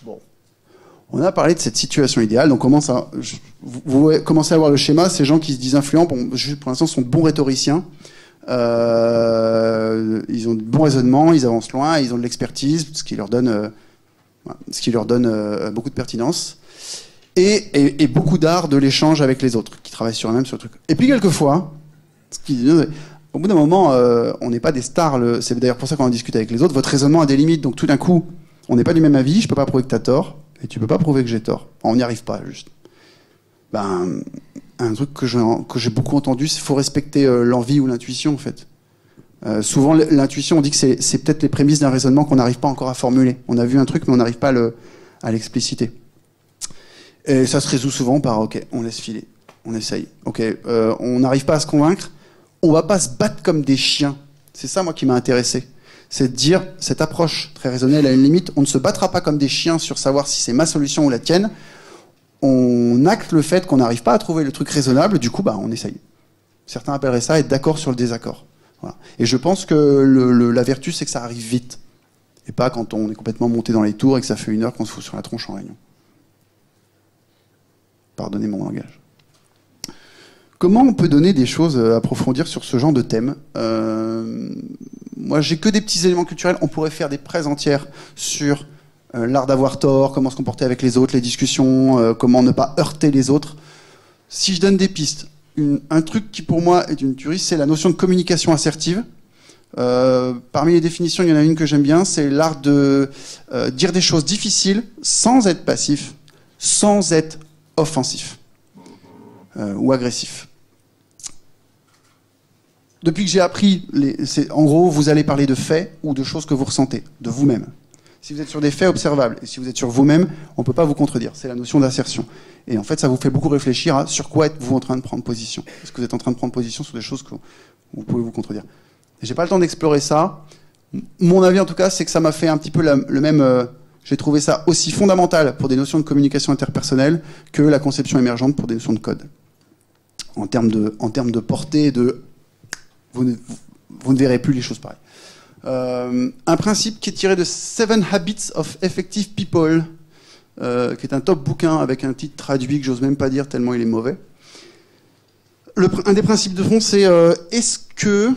S1: Bon. On a parlé de cette situation idéale, donc vous commencez à voir le schéma, ces gens qui se disent influents, pour l'instant, sont de bons rhétoriciens. Ils ont de bons raisonnements, ils avancent loin, ils ont de l'expertise, ce qui leur donne beaucoup de pertinence. Et beaucoup d'art de l'échange avec les autres, qui travaillent sur eux-mêmes, sur le truc. Et puis quelquefois, au bout d'un moment, on n'est pas des stars, c'est d'ailleurs pour ça qu'on en discute avec les autres, votre raisonnement a des limites, donc tout d'un coup, on n'est pas du même avis, je peux pas prouver que tu as tort, et tu peux pas prouver que j'ai tort. On n'y arrive pas, juste. Un truc que j'ai beaucoup entendu, c'est qu'il faut respecter l'envie ou l'intuition, en fait. Souvent, l'intuition, on dit que c'est peut-être les prémices d'un raisonnement qu'on n'arrive pas encore à formuler. On a vu un truc, mais on n'arrive pas à l'expliciter. Et ça se résout souvent par, ok, on laisse filer, on essaye. Ok, on n'arrive pas à se convaincre, on va pas se battre comme des chiens. C'est ça, moi, qui m'a intéressé. C'est de dire, cette approche très raisonnelle a une limite, on ne se battra pas comme des chiens sur savoir si c'est ma solution ou la tienne. On acte le fait qu'on n'arrive pas à trouver le truc raisonnable, du coup, on essaye. Certains appelleraient ça être d'accord sur le désaccord. Voilà. Et je pense que la vertu, c'est que ça arrive vite. Et pas quand on est complètement monté dans les tours et que ça fait 1 heure qu'on se fout sur la tronche en réunion. Pardonnez mon langage. Comment on peut donner des choses à approfondir sur ce genre de thème? Moi, j'ai que des petits éléments culturels. On pourrait faire des prêts entières sur l'art d'avoir tort, comment se comporter avec les autres, les discussions, comment ne pas heurter les autres. Si je donne des pistes, un truc qui pour moi est une tuerie, c'est la notion de communication assertive. Parmi les définitions, il y en a une que j'aime bien, c'est l'art de dire des choses difficiles sans être passif, sans être offensif. ou agressif. Depuis que j'ai appris, en gros, vous allez parler de faits ou de choses que vous ressentez, de vous-même. Si vous êtes sur des faits observables et si vous êtes sur vous-même, on ne peut pas vous contredire. C'est la notion d'assertion. Et en fait, ça vous fait beaucoup réfléchir à sur quoi êtes-vous en train de prendre position. Est-ce que vous êtes en train de prendre position sur des choses que vous pouvez vous contredire? J'ai pas le temps d'explorer ça. Mon avis, en tout cas, c'est que ça m'a fait un petit peu le même... j'ai trouvé ça aussi fondamental pour des notions de communication interpersonnelle que la conception émergente pour des notions de code. En termes de portée, vous ne verrez plus les choses pareilles. Un principe qui est tiré de 7 Habits of Effective People, qui est un top bouquin avec un titre traduit que j'ose même pas dire tellement il est mauvais. Un des principes de fond, c'est est-ce que,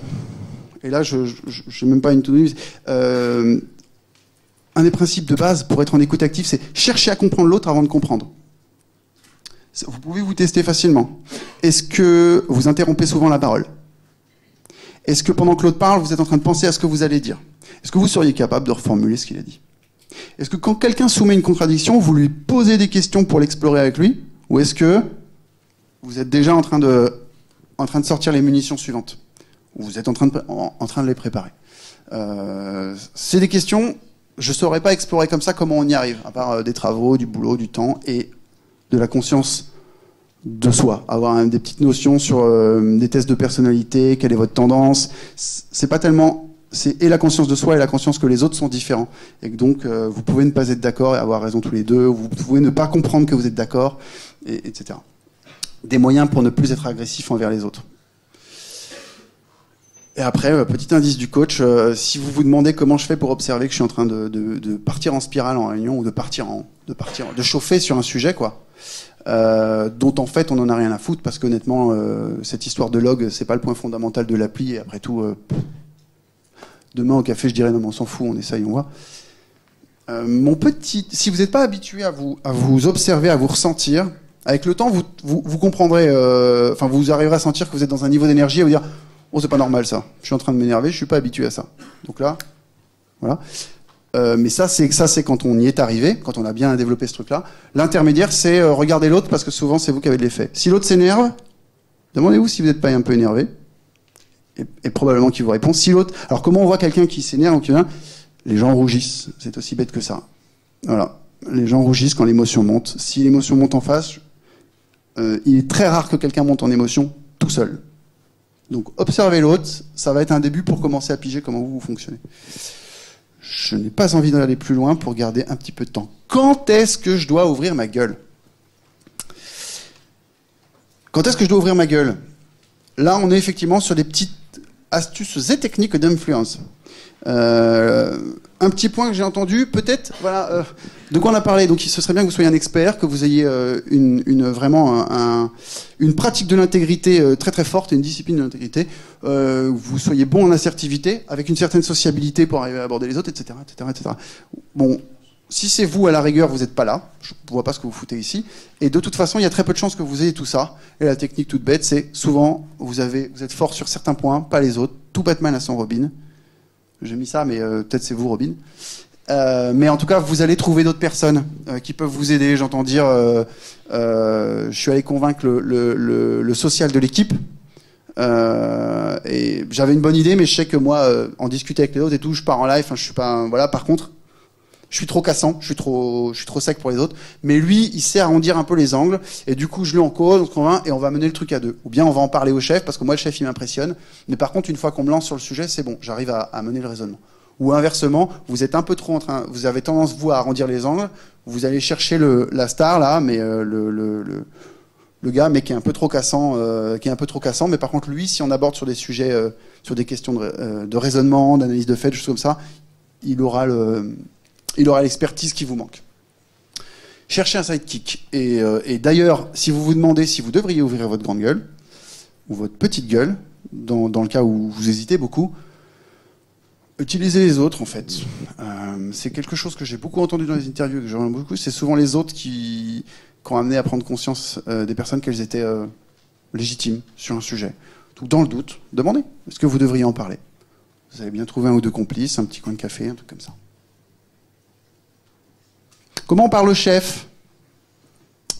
S1: et là je n'ai même pas une to-do list, un des principes de base pour être en écoute active, c'est chercher à comprendre l'autre avant de comprendre. Vous pouvez vous tester facilement. Est-ce que vous interrompez souvent la parole? Est-ce que pendant que l'autre parle, vous êtes en train de penser à ce que vous allez dire? Est-ce que vous seriez capable de reformuler ce qu'il a dit? Est-ce que quand quelqu'un soumet une contradiction, vous lui posez des questions pour l'explorer avec lui? Ou est-ce que vous êtes déjà en train de sortir les munitions suivantes? Ou vous êtes en train de les préparer? C'est des questions, je ne saurais pas explorer comme ça comment on y arrive, à part des travaux, du boulot, du temps et de la conscience de soi, avoir des petites notions sur des tests de personnalité, quelle est votre tendance. C'est pas tellement, c'est et la conscience de soi et la conscience que les autres sont différents, et que donc vous pouvez ne pas être d'accord et avoir raison tous les deux, vous pouvez ne pas comprendre que vous êtes d'accord, etc. Des moyens pour ne plus être agressif envers les autres. Et après, petit indice du coach, si vous vous demandez comment je fais pour observer que je suis en train de partir en spirale en réunion ou de chauffer sur un sujet, quoi. Dont en fait on n'en a rien à foutre parce qu'honnêtement cette histoire de log c'est pas le point fondamental de l'appli et après tout demain au café je dirais non mais on s'en fout, on essaye, on voit. Si vous n'êtes pas habitué à vous observer, à vous ressentir, avec le temps vous comprendrez, vous arriverez à sentir que vous êtes dans un niveau d'énergie et vous dire oh c'est pas normal ça, je suis en train de m'énerver, je suis pas habitué à ça. Donc là, voilà. Mais ça c'est quand on y est arrivé, quand on a bien développé ce truc-là. L'intermédiaire, c'est regarder l'autre, parce que souvent, c'est vous qui avez de l'effet. Si l'autre s'énerve, demandez-vous si vous n'êtes pas un peu énervé, et probablement qu'il vous répond. Si l'autre... Alors, comment on voit quelqu'un qui s'énerve ou qui vient? Les gens rougissent, c'est aussi bête que ça. Voilà. Les gens rougissent quand l'émotion monte. Si l'émotion monte en face, il est très rare que quelqu'un monte en émotion tout seul. Donc, observez l'autre, ça va être un début pour commencer à piger comment vous fonctionnez. Je n'ai pas envie d'aller plus loin pour garder un petit peu de temps. Quand est-ce que je dois ouvrir ma gueule? Quand est-ce que je dois ouvrir ma gueule? Là, on est effectivement sur des petites astuces et techniques d'influence. Un petit point que j'ai entendu, peut-être, voilà, de quoi on a parlé. Donc, ce serait bien que vous soyez un expert, que vous ayez vraiment une pratique de l'intégrité très très forte, une discipline de l'intégrité. Vous soyez bon en assertivité, avec une certaine sociabilité pour arriver à aborder les autres, etc., etc., etc. Bon, si c'est vous à la rigueur, vous n'êtes pas là. Je ne vois pas ce que vous foutez ici. Et de toute façon, il y a très peu de chances que vous ayez tout ça. Et la technique toute bête, c'est souvent vous êtes fort sur certains points, pas les autres. Tout Batman à son Robin. J'ai mis ça, mais peut-être c'est vous, Robin. Mais en tout cas, vous allez trouver d'autres personnes qui peuvent vous aider. J'entends dire, je suis allé convaincre le social de l'équipe. Et j'avais une bonne idée, mais je sais que moi, en discuter avec les autres et tout, je pars en live. Enfin, je suis pas, voilà. Par contre, je suis trop cassant, je suis trop sec pour les autres. Mais lui, il sait arrondir un peu les angles. Et du coup, je lui en cause, on se convainc et on va mener le truc à deux. Ou bien on va en parler au chef, parce que moi, le chef, il m'impressionne. Mais par contre, une fois qu'on me lance sur le sujet, c'est bon, j'arrive à mener le raisonnement. Ou inversement, vous êtes un peu trop vous avez tendance, vous, à arrondir les angles. Vous allez chercher la star, là, mais le gars, mais qui est un peu trop cassant, mais par contre, lui, si on aborde sur des sujets, sur des questions de raisonnement, d'analyse de faits, des choses comme ça, il aura l'expertise qui vous manque. Cherchez un sidekick. Et d'ailleurs, si vous vous demandez si vous devriez ouvrir votre grande gueule, ou votre petite gueule, dans le cas où vous hésitez beaucoup, utilisez les autres, en fait. C'est quelque chose que j'ai beaucoup entendu dans les interviews, que j'entends beaucoup. C'est souvent les autres qui ont amené à prendre conscience des personnes qu'elles étaient légitimes sur un sujet. Donc, dans le doute, demandez. Est-ce que vous devriez en parler? Vous allez bien trouver un ou deux complices, un petit coin de café, un truc comme ça. Comment parle le chef?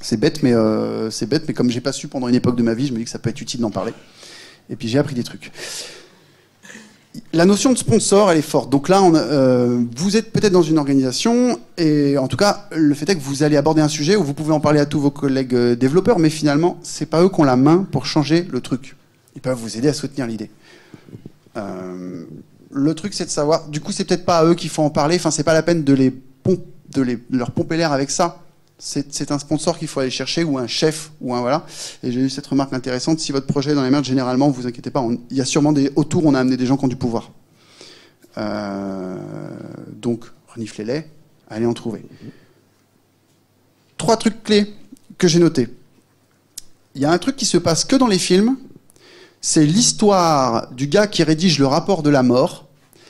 S1: C'est bête, mais comme j'ai pas su pendant une époque de ma vie, je me dis que ça peut être utile d'en parler. Et puis j'ai appris des trucs. La notion de sponsor, elle est forte. Donc là, vous êtes peut-être dans une organisation, et en tout cas, le fait est que vous allez aborder un sujet où vous pouvez en parler à tous vos collègues développeurs, mais finalement, c'est pas eux qui ont la main pour changer le truc. Ils peuvent vous aider à soutenir l'idée. Le truc, c'est de savoir. Du coup, c'est peut-être pas à eux qu'il faut en parler. Enfin, c'est pas la peine de leur pomper l'air avec ça. C'est un sponsor qu'il faut aller chercher, ou un chef, ou un voilà. Et j'ai eu cette remarque intéressante. Si votre projet est dans les merdes, généralement, vous inquiétez pas, il y a sûrement autour, on a amené des gens qui ont du pouvoir. Donc, reniflez-les, allez en trouver. 3 trucs clés que j'ai notés. Il y a un truc qui se passe que dans les films. C'est l'histoire du gars qui rédige le rapport de la mort,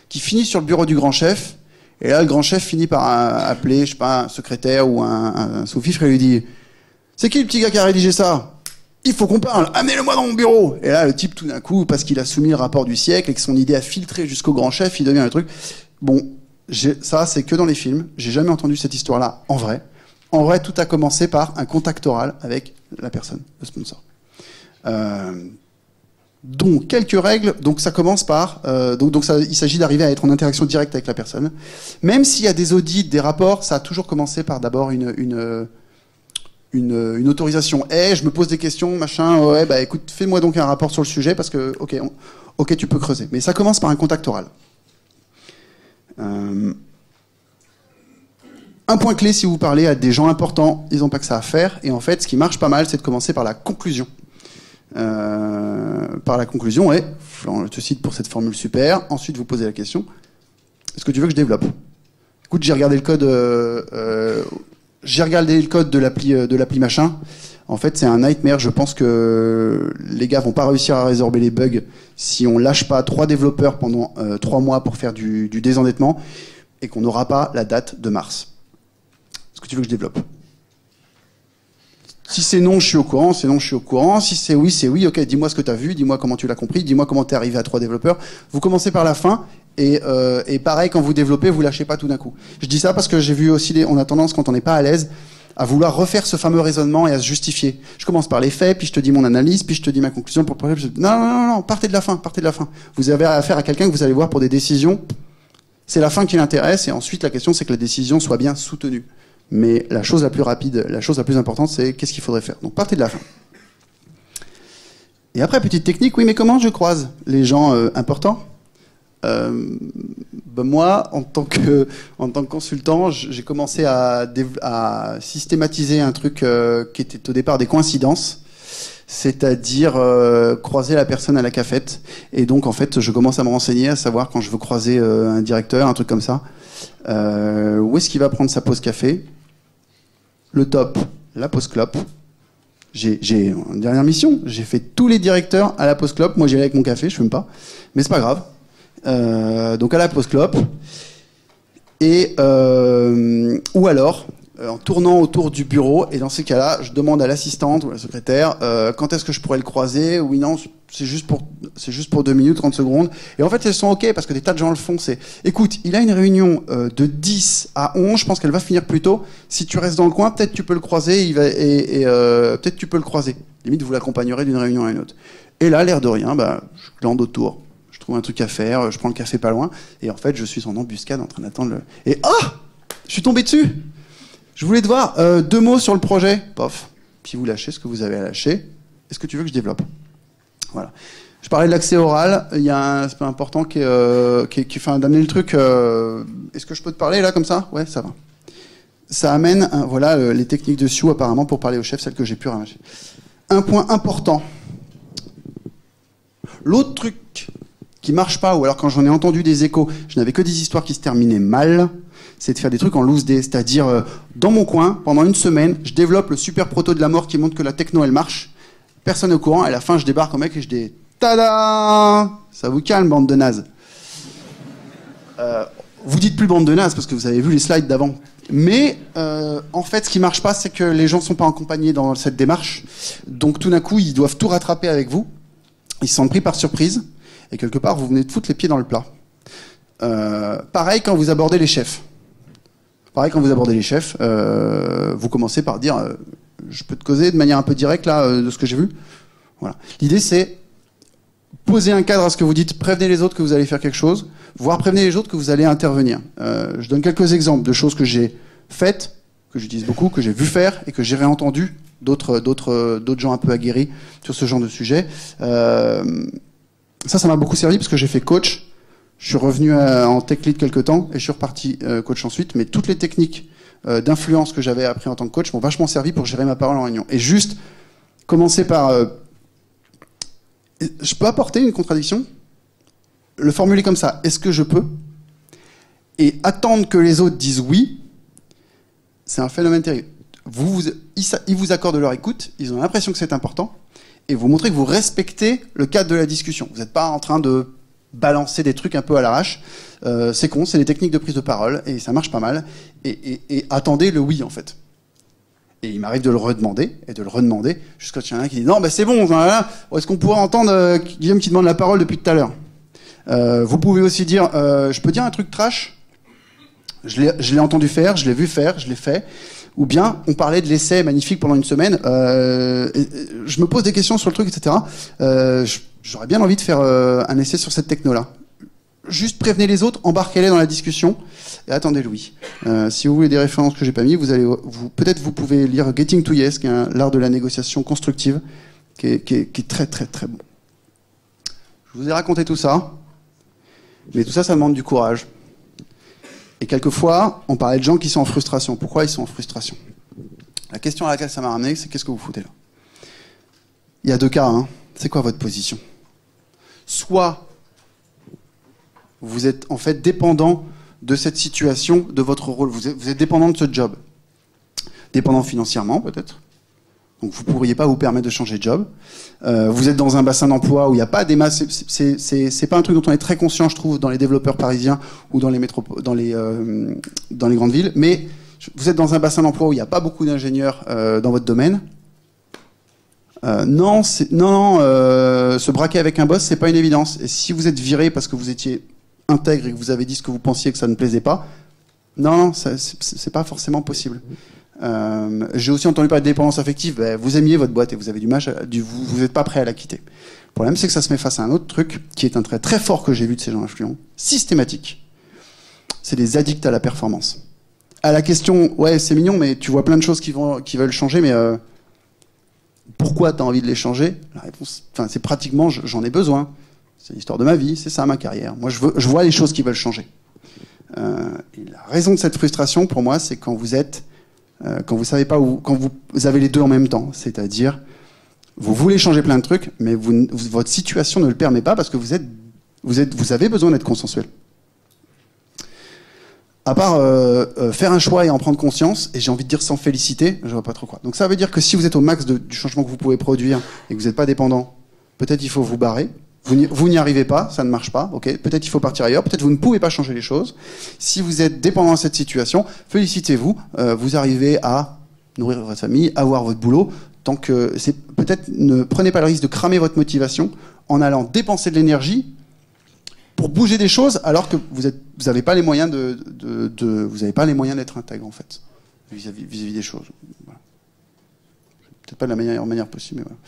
S1: qui finit sur le bureau du grand chef. Et là, le grand chef finit par appeler, je sais pas, un secrétaire ou un sous-fifre et lui dit « C'est qui le petit gars qui a rédigé ça ? Il faut qu'on parle, amenez-le-moi dans mon bureau !» Et là, le type, tout d'un coup, parce qu'il a soumis le rapport du siècle et que son idée a filtré jusqu'au grand chef, il devient un truc. Bon, ça, c'est que dans les films. J'ai jamais entendu cette histoire-là en vrai. En vrai, tout a commencé par un contact oral avec la personne, le sponsor. Donc, quelques règles. Donc, ça commence par... il s'agit d'arriver à être en interaction directe avec la personne. Même s'il y a des audits, des rapports, ça a toujours commencé par d'abord une autorisation. Je me pose des questions, machin. Ouais, bah écoute, fais-moi donc un rapport sur le sujet parce que, ok, tu peux creuser. Mais ça commence par un contact oral. Un point clé, si vous parlez à des gens importants, ils n'ont pas que ça à faire. Et en fait, ce qui marche pas mal, c'est de commencer par la conclusion. Par la conclusion, je te cite pour cette formule super. Ensuite, vous posez la question: est-ce que tu veux que je développe? Écoute, j'ai regardé le code de l'appli machin. En fait, c'est un nightmare. Je pense que les gars vont pas réussir à résorber les bugs si on lâche pas 3 développeurs pendant 3 mois pour faire du désendettement et qu'on n'aura pas la date de mars. Est-ce que tu veux que je développe? Si c'est non, je suis au courant. Si c'est non, je suis au courant. Si c'est oui, c'est oui. Ok, dis-moi ce que tu as vu, dis-moi comment tu l'as compris, dis-moi comment tu es arrivé à 3 développeurs. Vous commencez par la fin, et pareil, quand vous développez, vous lâchez pas tout d'un coup. Je dis ça parce que j'ai vu aussi, on a tendance, quand on n'est pas à l'aise, à vouloir refaire ce fameux raisonnement et à se justifier. Je commence par les faits, puis je te dis mon analyse, puis je te dis ma conclusion pour le projet. Non, partez de la fin. Vous avez affaire à quelqu'un que vous allez voir pour des décisions. C'est la fin qui l'intéresse, et ensuite la question, c'est que la décision soit bien soutenue. Mais la chose la plus rapide, la chose la plus importante, c'est qu'est-ce qu'il faudrait faire. Donc partez de la fin. Et après, petite technique, oui, mais comment je croise les gens importants? Moi, en tant que consultant, j'ai commencé à systématiser un truc qui était au départ des coïncidences, c'est-à-dire croiser la personne à la cafette. Et donc, en fait, je commence à me renseigner, à savoir quand je veux croiser un directeur, un truc comme ça, où est-ce qu'il va prendre sa pause café? Le top, la pause clope. J'ai une dernière mission, j'ai fait tous les directeurs à la pause clope. Moi, j'y allais avec mon café, je fume pas, mais c'est pas grave. Donc à la pause clope. Et ou alors en tournant autour du bureau, et dans ces cas-là, je demande à l'assistante ou à la secrétaire quand est-ce que je pourrais le croiser. Oui, non, c'est juste pour 2 minutes, 30 secondes. Et en fait, elles sont OK, parce que des tas de gens le font. Écoute, il a une réunion de 10 à 11, je pense qu'elle va finir plus tôt. Si tu restes dans le coin, peut-être tu peux le croiser, peut-être tu peux le croiser. Limite, vous l'accompagnerez d'une réunion à une autre. Et là, l'air de rien, je glande autour. Je trouve un truc à faire, je prends le café pas loin, et en fait, je suis en embuscade en train d'attendre le... Et je suis tombé dessus. Je voulais te voir 2 mots sur le projet. Pof. Puis vous lâchez ce que vous avez à lâcher. Est-ce que tu veux que je développe? Voilà. Je parlais de l'accès oral. Il y a un aspect important qui fait d'amener le truc. Est-ce que je peux te parler là comme ça? Ouais, ça va. Ça amène, les techniques de Sioux apparemment pour parler au chef, celles que j'ai pu ramasser. Un point important. L'autre truc qui marche pas, ou alors quand j'en ai entendu des échos, je n'avais que des histoires qui se terminaient mal, c'est de faire des trucs en loose day, c'est-à-dire dans mon coin, pendant une semaine, je développe le super proto de la mort qui montre que la techno elle marche, personne n'est au courant, à la fin je débarque au mec et je dis tada, ça vous calme bande de nazes. Vous dites plus bande de nazes parce que vous avez vu les slides d'avant, mais en fait ce qui marche pas, c'est que les gens sont pas accompagnés dans cette démarche, donc tout d'un coup ils doivent tout rattraper avec vous, ils se sentent pris par surprise, et quelque part vous venez de foutre les pieds dans le plat. Pareil quand vous abordez les chefs. Vous commencez par dire je peux te causer de manière un peu directe là de ce que j'ai vu. Voilà. L'idée c'est poser un cadre à ce que vous dites, prévenez les autres que vous allez faire quelque chose, voire prévenez les autres que vous allez intervenir. Je donne quelques exemples de choses que j'ai faites, que j'utilise beaucoup, que j'ai vu faire et que j'ai réentendu d'autres gens un peu aguerris sur ce genre de sujet. Ça m'a beaucoup servi parce que j'ai fait coach. Je suis revenu en tech lead quelques temps et je suis reparti coach ensuite. Mais toutes les techniques d'influence que j'avais appris en tant que coach m'ont vachement servi pour gérer ma parole en réunion. Et juste commencer par... je peux apporter une contradiction, le formuler comme ça, est-ce que je peux? Et attendre que les autres disent oui, c'est un phénomène terrible. Ils vous accordent leur écoute, ils ont l'impression que c'est important, et vous montrez que vous respectez le cadre de la discussion. Vous n'êtes pas en train de balancer des trucs un peu à l'arrache. C'est con, c'est des techniques de prise de parole, et ça marche pas mal. Et attendez le oui, en fait. Et il m'arrive de le redemander, et de le redemander, jusqu'à ce qu'il y en a un qui dit « Non, c'est bon, est-ce qu'on pourrait entendre Guillaume qui demande la parole depuis tout à l'heure ?» Vous pouvez aussi dire « Je peux dire un truc trash ? Je l'ai entendu faire, je l'ai vu faire, je l'ai fait. » Ou bien, on parlait de l'essai magnifique pendant une semaine, je me pose des questions sur le truc, etc. J'aurais bien envie de faire un essai sur cette techno-là. Juste prévenez les autres, embarquez-les dans la discussion, et attendez Louis. Si vous voulez des références que j'ai pas mis, peut-être vous pouvez lire Getting to Yes, qui est l'art de la négociation constructive, qui est très très très bon. Je vous ai raconté tout ça, mais tout ça, ça demande du courage. Et quelquefois, on parlait de gens qui sont en frustration. Pourquoi ils sont en frustration? La question à laquelle ça m'a ramené, c'est qu'est-ce que vous foutez là? Il y a deux cas, hein. C'est quoi votre position? Soit vous êtes en fait dépendant de cette situation, de votre rôle. Vous êtes dépendant de ce job. Dépendant financièrement, peut-être. Donc vous ne pourriez pas vous permettre de changer de job. Vous êtes dans un bassin d'emploi où il n'y a pas des masses. C'est pas un truc dont on est très conscient, je trouve, dans les développeurs parisiens ou dans les dans les grandes villes. Mais vous êtes dans un bassin d'emploi où il n'y a pas beaucoup d'ingénieurs dans votre domaine. Se braquer avec un boss, c'est pas une évidence. Et si vous êtes viré parce que vous étiez intègre et que vous avez dit ce que vous pensiez que ça ne plaisait pas, non, c'est pas forcément possible. J'ai aussi entendu parler de dépendance affective. Vous aimiez votre boîte et vous avez vous n'êtes pas prêt à la quitter. Le problème, c'est que ça se met face à un autre truc qui est un trait très fort que j'ai vu de ces gens influents, systématique. C'est des addicts à la performance. À la question, ouais, c'est mignon, mais tu vois plein de choses qui veulent changer, mais pourquoi tu as envie de les changer? La réponse, c'est pratiquement, j'en ai besoin. C'est l'histoire de ma vie, c'est ça ma carrière. Moi, je vois les choses qui veulent changer. Et la raison de cette frustration, pour moi, c'est quand vous savez pas où, quand vous avez les deux en même temps. C'est-à-dire, vous voulez changer plein de trucs, mais votre situation ne le permet pas parce que vous avez besoin d'être consensuel. À part faire un choix et en prendre conscience, et j'ai envie de dire sans féliciter, je vois pas trop quoi. Donc ça veut dire que si vous êtes au max du changement que vous pouvez produire et que vous n'êtes pas dépendant, peut-être il faut vous barrer. Vous n'y arrivez pas, ça ne marche pas, ok. Peut-être il faut partir ailleurs, peut-être vous ne pouvez pas changer les choses. Si vous êtes dépendant de cette situation, félicitez-vous, vous arrivez à nourrir votre famille, avoir votre boulot. Tant que peut-être ne prenez pas le risque de cramer votre motivation en allant dépenser de l'énergie pour bouger des choses alors que vous n'avez pas les moyens vous n'avez pas les moyens d'être intègre en fait vis-à-vis des choses. Voilà. Peut-être pas de la meilleure manière possible, mais voilà.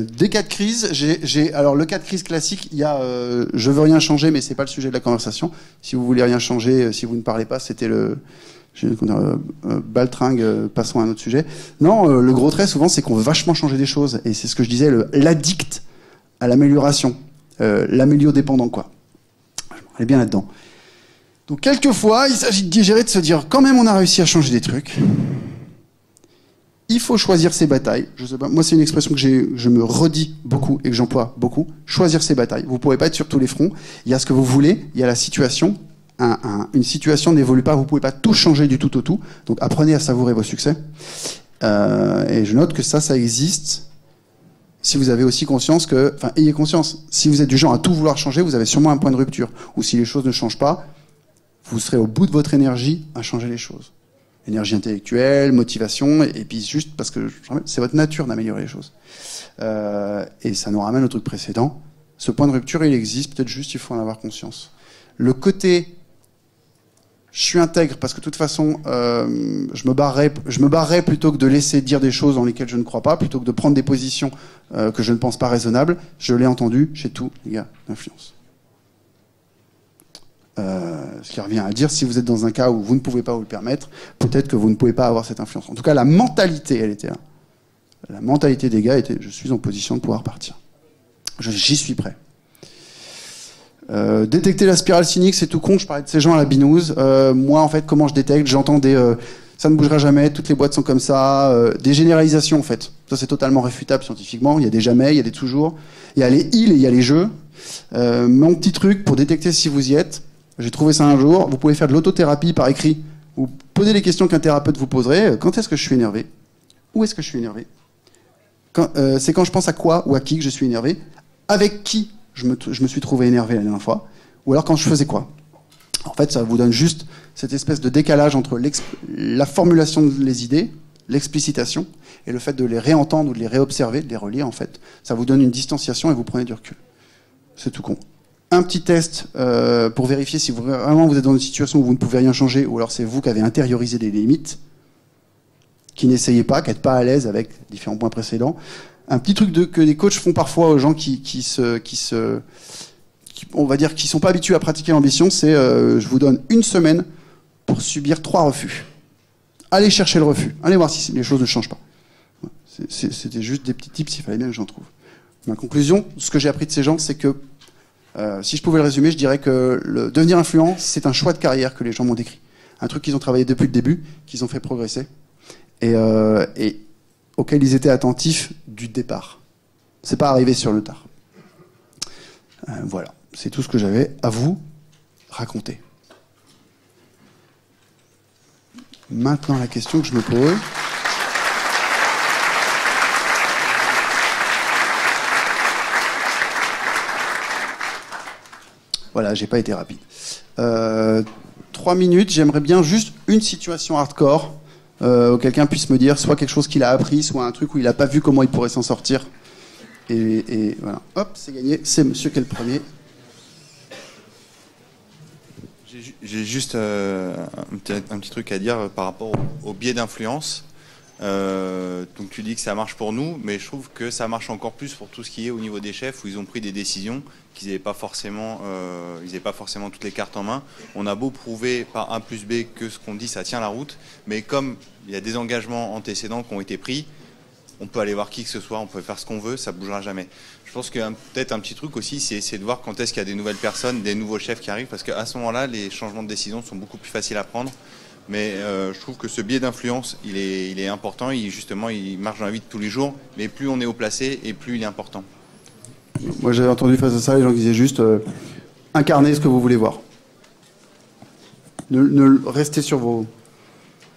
S1: Des cas de crise, alors le cas de crise classique, il y a je veux rien changer, mais c'est pas le sujet de la conversation. Si vous voulez rien changer, si vous ne parlez pas, c'était baltringue, passons à un autre sujet. Non, le gros trait souvent, c'est qu'on veut vachement changer des choses, et c'est ce que je disais, l'addict à l'amélioration, l'amélio-dépendant, quoi. Je m'en allais bien là-dedans. Donc quelquefois, il s'agit de digérer, de se dire, quand même, on a réussi à changer des trucs. Il faut choisir ses batailles. Je sais pas, moi, c'est une expression que je me redis beaucoup et que j'emploie beaucoup. Choisir ses batailles. Vous pouvez pas être sur tous les fronts. Il y a ce que vous voulez, il y a la situation. Une situation n'évolue pas, vous pouvez pas tout changer du tout au tout. Donc apprenez à savourer vos succès. Et je note que ça existe. Si vous avez aussi conscience ayez conscience. Si vous êtes du genre à tout vouloir changer, vous avez sûrement un point de rupture. Ou si les choses ne changent pas, vous serez au bout de votre énergie à changer les choses. Énergie intellectuelle, motivation, et puis juste parce que c'est votre nature d'améliorer les choses. Et ça nous ramène au truc précédent. Ce point de rupture, il existe, peut-être juste il faut en avoir conscience. Le côté je suis intègre parce que de toute façon, je me barrerais plutôt que de laisser dire des choses dans lesquelles je ne crois pas, plutôt que de prendre des positions que je ne pense pas raisonnables. Je l'ai entendu chez tous les gars d'influence. Ce qui revient à dire, si vous êtes dans un cas où vous ne pouvez pas vous le permettre, peut-être que vous ne pouvez pas avoir cette influence. En tout cas, la mentalité, elle était là. La mentalité des gars était, je suis en position de pouvoir partir. J'y suis prêt. Détecter la spirale cynique, c'est tout con. Je parlais de ces gens à la binouze. Moi, en fait, comment je détecte? J'entends ça ne bougera jamais, toutes les boîtes sont comme ça. Des généralisations, en fait. Ça, c'est totalement réfutable scientifiquement. Il y a des jamais, il y a des toujours. Il y a les îles et il y a les jeux. Mon petit truc pour détecter si vous y êtes, j'ai trouvé ça un jour. Vous pouvez faire de l'autothérapie par écrit. Vous posez les questions qu'un thérapeute vous poserait. Quand est-ce que je suis énervé? Où est-ce que je suis énervé? C'est quand je pense à quoi ou à qui que je suis énervé? Avec qui je me suis trouvé énervé la dernière fois? Ou alors quand je faisais quoi? En fait, ça vous donne juste cette espèce de décalage entre la formulation des idées, l'explicitation, et le fait de les réentendre ou de les réobserver, de les relire, en fait. Ça vous donne une distanciation et vous prenez du recul. C'est tout con. Un petit test pour vérifier si vraiment vous êtes dans une situation où vous ne pouvez rien changer, ou alors c'est vous qui avez intériorisé des limites, qui n'essayez pas, qui n'êtes pas à l'aise avec différents points précédents. Un petit truc que les coachs font parfois aux gens qui on va dire, qui sont pas habitués à pratiquer l'ambition, c'est je vous donne une semaine pour subir 3 refus. Allez chercher le refus. Allez voir si les choses ne changent pas. C'était juste des petits tips, il fallait bien que j'en trouve. Ma conclusion, ce que j'ai appris de ces gens, c'est que si je pouvais le résumer, je dirais que devenir influent, c'est un choix de carrière que les gens m'ont décrit. Un truc qu'ils ont travaillé depuis le début, qu'ils ont fait progresser, et auquel ils étaient attentifs du départ. C'est pas arrivé sur le tard. Voilà, c'est tout ce que j'avais à vous raconter. Maintenant, la question que je me pose... Voilà, j'ai pas été rapide. 3 minutes, j'aimerais bien juste une situation hardcore où quelqu'un puisse me dire soit quelque chose qu'il a appris, soit un truc où il n'a pas vu comment il pourrait s'en sortir. Et voilà. Hop, c'est gagné. C'est monsieur qui est le premier.
S3: J'ai juste un petit truc à dire par rapport au biais d'influence. Donc tu dis que ça marche pour nous, mais je trouve que ça marche encore plus pour tout ce qui est au niveau des chefs où ils ont pris des décisions qu'ils n'avaient pas forcément, toutes les cartes en main. On a beau prouver par A plus B que ce qu'on dit ça tient la route, mais comme il y a des engagements antécédents qui ont été pris, on peut aller voir qui que ce soit, on peut faire ce qu'on veut, ça bougera jamais. Je pense que peut-être un petit truc aussi, c'est de voir quand est-ce qu'il y a des nouvelles personnes, des nouveaux chefs qui arrivent, parce qu'à ce moment-là, les changements de décision sont beaucoup plus faciles à prendre. Mais je trouve que ce biais d'influence, il est important, justement, il marche dans la vie de tous les jours, mais plus on est haut placé et plus il est important.
S1: Moi, j'avais entendu face à ça, les gens qui disaient juste incarnez ce que vous voulez voir. Restez sur vos...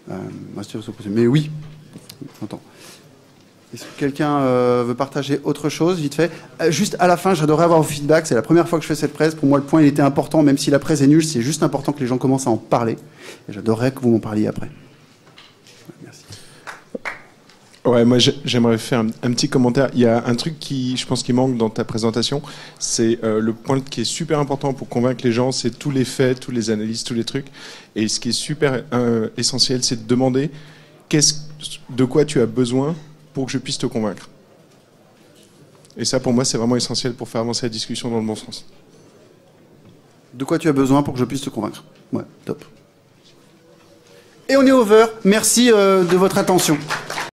S1: mais oui, j'entends. Est-ce que quelqu'un veut partager autre chose, vite fait? Juste à la fin, j'adorerais avoir vos feedbacks. C'est la première fois que je fais cette presse. Pour moi, le point, il était important. Même si la presse est nulle, c'est juste important que les gens commencent à en parler. Et j'adorerais que vous m'en parliez après. Merci.
S4: Ouais, moi, j'aimerais faire un petit commentaire. Il y a un truc qui, je pense, qui manque dans ta présentation. C'est le point qui est super important pour convaincre les gens. C'est tous les faits, tous les analyses, tous les trucs. Et ce qui est super essentiel, c'est de demander de quoi tu as besoin pour que je puisse te convaincre. Et ça, pour moi, c'est vraiment essentiel pour faire avancer la discussion dans le bon sens.
S1: De quoi tu as besoin pour que je puisse te convaincre? Ouais, top. Et on est over. Merci de votre attention.